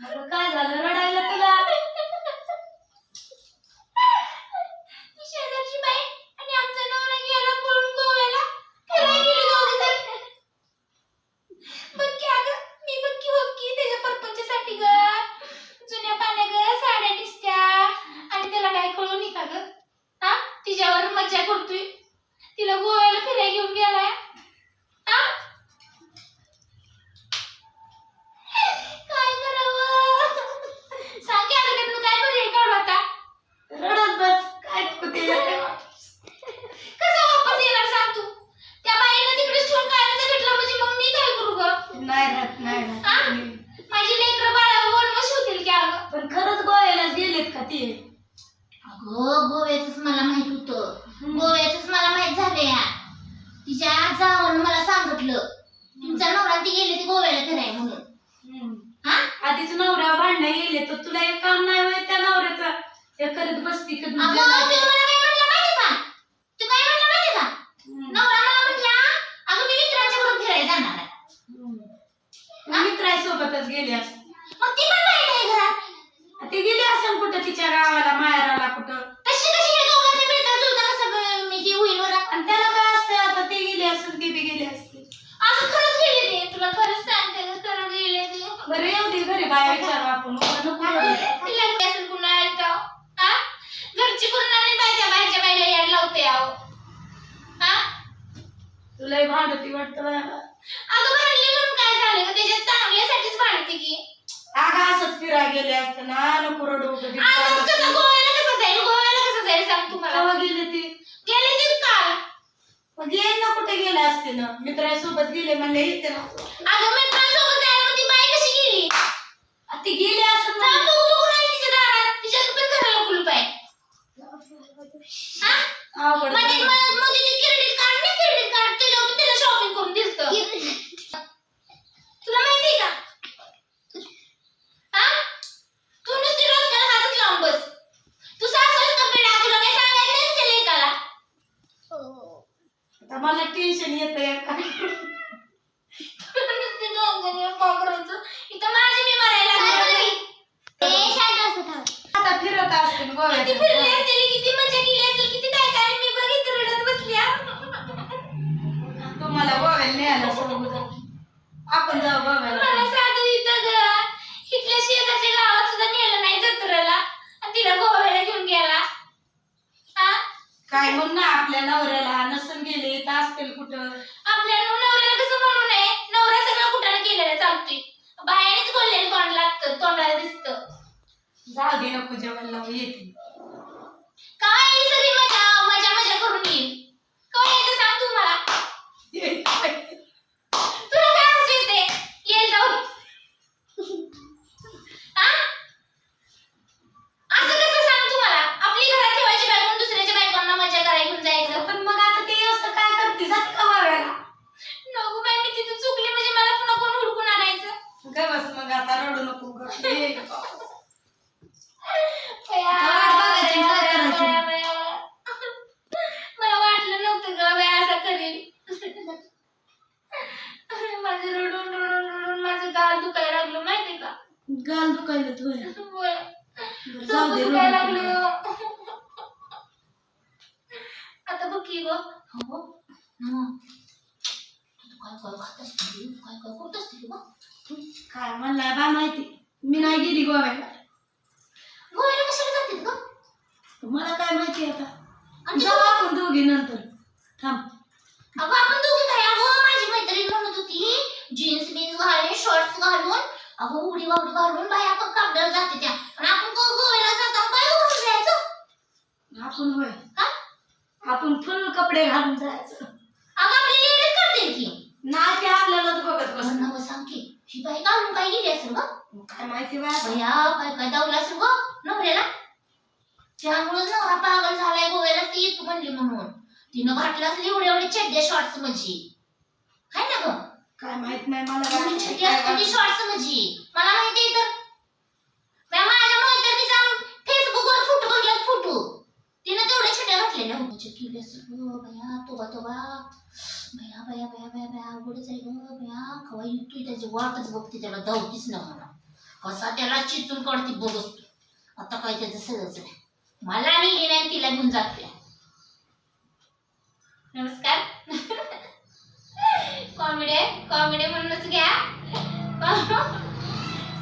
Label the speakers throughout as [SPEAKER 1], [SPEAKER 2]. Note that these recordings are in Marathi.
[SPEAKER 1] अगं काय झालं रडायला तुला?
[SPEAKER 2] शेजारची बाई आणि आमचा नवरा गेला पळून गोव्याला फिरायला गेले दोघे जण. बघ की अगं मी बघ की हो की त्याच्या परपंचासाठी ग जुन्या पाण्या ग साड्या दिसत्या आणि त्याला काय कळू नका ग. हा तिच्यावर मज्जा करतोय तिला गोव्याला फिरायला घेऊन गेलाय. हा काय करावं सांग की अगं त्यातनं काय पर्याय काढू आता.
[SPEAKER 1] रडत बस काय नको ते
[SPEAKER 2] कसं वापस येणार सांग तू. त्या बाईला तिकडेच ठेवून कायमचं घेतलं म्हणजे मग मी काय करू ग.
[SPEAKER 1] नाही राहत नाही
[SPEAKER 2] हा?
[SPEAKER 1] राहत.
[SPEAKER 2] माझी लेकरं बाळा वनवास होतील की अगं.
[SPEAKER 1] पण खरंच गोव्याला गेलेत का ते?
[SPEAKER 2] अगं गोव्याचंच मला माहित होतं. गोव्याचंच मला माहित झालंय. तिच्या जावानं मला सांगितलं तुमचा नवरा ती गेले ते गोव्याला फिराय म्हणून. हा
[SPEAKER 1] आधीच नवरा भांडणं गेले तर तुला एक काम नाही होय त्या नवऱ्याचा हे करत बसती का
[SPEAKER 2] अगं तू मला काय म्हटलं माहिती का. तू काय म्हटलं माहिती का. नवरा मला म्हटला अगं मी मित्रांच्या बरोबर फिरायला जाणार आहे.
[SPEAKER 1] मित्रासोबतच गेली असते.
[SPEAKER 2] मग ती पण नाही काय घरात.
[SPEAKER 1] ती गेली असं कुठं तिच्या गावाला माहेराला कुठं.
[SPEAKER 2] कशी कशी हे दोघांचे मिळता जुळता कसं मी ती होईल बरं.
[SPEAKER 1] आणि त्याला काय असते आता ते गेली असेल ती बी गेली असते.
[SPEAKER 2] अगं खरंच गेले ते तुला खरंच सांगते ग खरं गेले ते.
[SPEAKER 1] बरं येऊ दे घरी बाया विचारू आपण नको रडू.
[SPEAKER 2] तिला असेल पुन्हा आलता. हा घरची करून आणि बाहेरच्या बाईला याड लावते आहो. हा
[SPEAKER 1] तुलाही भांडती वाटतं बाया.
[SPEAKER 2] अगं भांडली म्हणून काय झालं ग त्याच्या चांगल्यासाठीच भांडते की.
[SPEAKER 1] अगं असंच फिरायला गेले असते ना नको रडू कधी.
[SPEAKER 2] असंच कसं गोव्याला कसं जाईल सांग तू मला.
[SPEAKER 1] केव्हा गेले ती?
[SPEAKER 2] गेले ते काल.
[SPEAKER 1] मग येईल ना कुठे गेले असते ना मित्रासोबत गेले म्हणले येते ना.
[SPEAKER 2] अगं मित्रांसोबत जायला मग ती बाई कशी गेली.
[SPEAKER 1] ती गेली असं
[SPEAKER 2] सांग तू बघून आली तिच्या दारात तिच्या पण घराला कुलूप आहे. हा
[SPEAKER 1] आवड
[SPEAKER 2] म्हणजे मग तिथे क्रेडिट कार्ड त्याच्यावर तिला शॉपिंग करून दिलतं. तुला माहिती का. हा तू नुसती रोजगार हातच लावून बस. तू सासू कपडा तुला काय सांगायचं नाही तुझ्या लेकाला.
[SPEAKER 1] आता मला टेन्शन येतंय
[SPEAKER 2] नुसती टेन्शन काय करायचं इथं माझी मी मरायला लागली.
[SPEAKER 1] आता फिरत असते
[SPEAKER 2] किती
[SPEAKER 1] गोव्यात.
[SPEAKER 2] फिरली असेल किती मजा केली असेल किती काय काय मी बघितलं रडत बसली.
[SPEAKER 1] तुम्हाला गोव्याला न्यायला सांगू जा. आपण जाऊ गोव्याला.
[SPEAKER 2] मला साधू इथं ग इथल्या शेजारच्या गावात सुद्धा नेलं नाही जत्रेला आणि तिला गोव्याला घेऊन गेला. हा
[SPEAKER 1] काय म्हणून ना आपल्या नवऱ्याला नसन गेले तर असतील कुठं.
[SPEAKER 2] आपल्या नवऱ्याला कसं म्हणू नये. नवरा सगळं कुठाने केलेला चालतोय. बाहेरच बोललेलं तोंड लागतं तोंडाला दिसतं.
[SPEAKER 1] जाऊ दे नको जेवण लावू येते.
[SPEAKER 2] काय ही सगळी मजा मजा मजा करून येईल. काय यायचं सांग तू मला. तुला काय हसू येते येईल जाऊ. हा असं कसं सांग तू मला. आपली घरात ठेवायची बायकोन दुसऱ्याच्या बायकोंना मजा करायला घेऊन जायचं.
[SPEAKER 1] पण मग आता ते असं काय करते जाते का गोव्याला.
[SPEAKER 2] नको बाई मी तिथं चुकली म्हणजे मला पुन्हा कोण हुडकून आणायचं.
[SPEAKER 1] ग बस मग आता रडू नको ग.
[SPEAKER 2] मला वाटलं नव्हतं ग बाई असं करेल. माझं रडून रडून रडून माझं गाल दुखायला लागलं माहितीये का.
[SPEAKER 1] गाल दुखायला तुझ्या.
[SPEAKER 2] डोकं दुखायला लागलं. आता बघ की ग. हो काय काय खात असते काय काय करत असते ग.
[SPEAKER 1] काय म्हणला बा माहिती मी नाही गेली गोव्याला.
[SPEAKER 2] गोव्याला कशाला जाते ग.
[SPEAKER 1] मला काय माहिती आता.
[SPEAKER 2] आणि
[SPEAKER 1] जाऊ आपण दोघी नंतर. थांब.
[SPEAKER 2] अगं आपण दोघी काय अगं माझी मैत्रीण म्हणत होती जीन्स बीन्स घालून शॉर्ट्स घालून अगं उडी वावडी घालून बाई आपण कापडाला जाते त्या आणि आपण गोव्याला जातो काय घालून जायचं.
[SPEAKER 1] आपण होय
[SPEAKER 2] हा
[SPEAKER 1] आपण फुल कपडे घालून जायचं.
[SPEAKER 2] अगं आपली लेडीज करते की
[SPEAKER 1] नाही ते आपल्यालाच बघत बस.
[SPEAKER 2] नवं सांग की ही बाई घालून काय गेली असेल ग.
[SPEAKER 1] काय माहिती बा.
[SPEAKER 2] भैया काय काय दावलं असेल ग नवऱ्याला. त्यामुळेच नवरा पागल झालाय गोव्याला ती येतो म्हणली म्हणून. तिनं घातलं असेल एवढे एवढे चड्डे शॉर्ट्स म्हणजे हाय ना ग.
[SPEAKER 1] काय माहित नाही मला.
[SPEAKER 2] छड्डे असते शॉर्ट्स म्हणजे मला माहिती तर. माझ्या मैत्रिणी जाऊन फेसबुकवर फोटो बघितला फोटो तिनं तेवढे छड्या घातलेल्या होते. केले असेल ग भैया तोबा तोबा. भया भया भया भया भया अवघडच आहे ग भया. खवा येतोय त्याची वाटच बघते, त्याला धावतीच ना मला. कसा त्याला चिचून काढते बघत. आता काय त्याचं सगळंच नाही. मला नेली नाही तिला घेऊन जाते. नमस्कार. कॉमेडी म्हणूनच घ्या,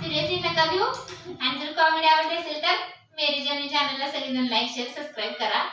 [SPEAKER 2] सिरियसली नका घेऊ. आणि जर कॉमेडी आवडली असेल तर मेरी जर्नी चॅनलला सगळेजण लाईक शेअर सबस्क्राईब करा.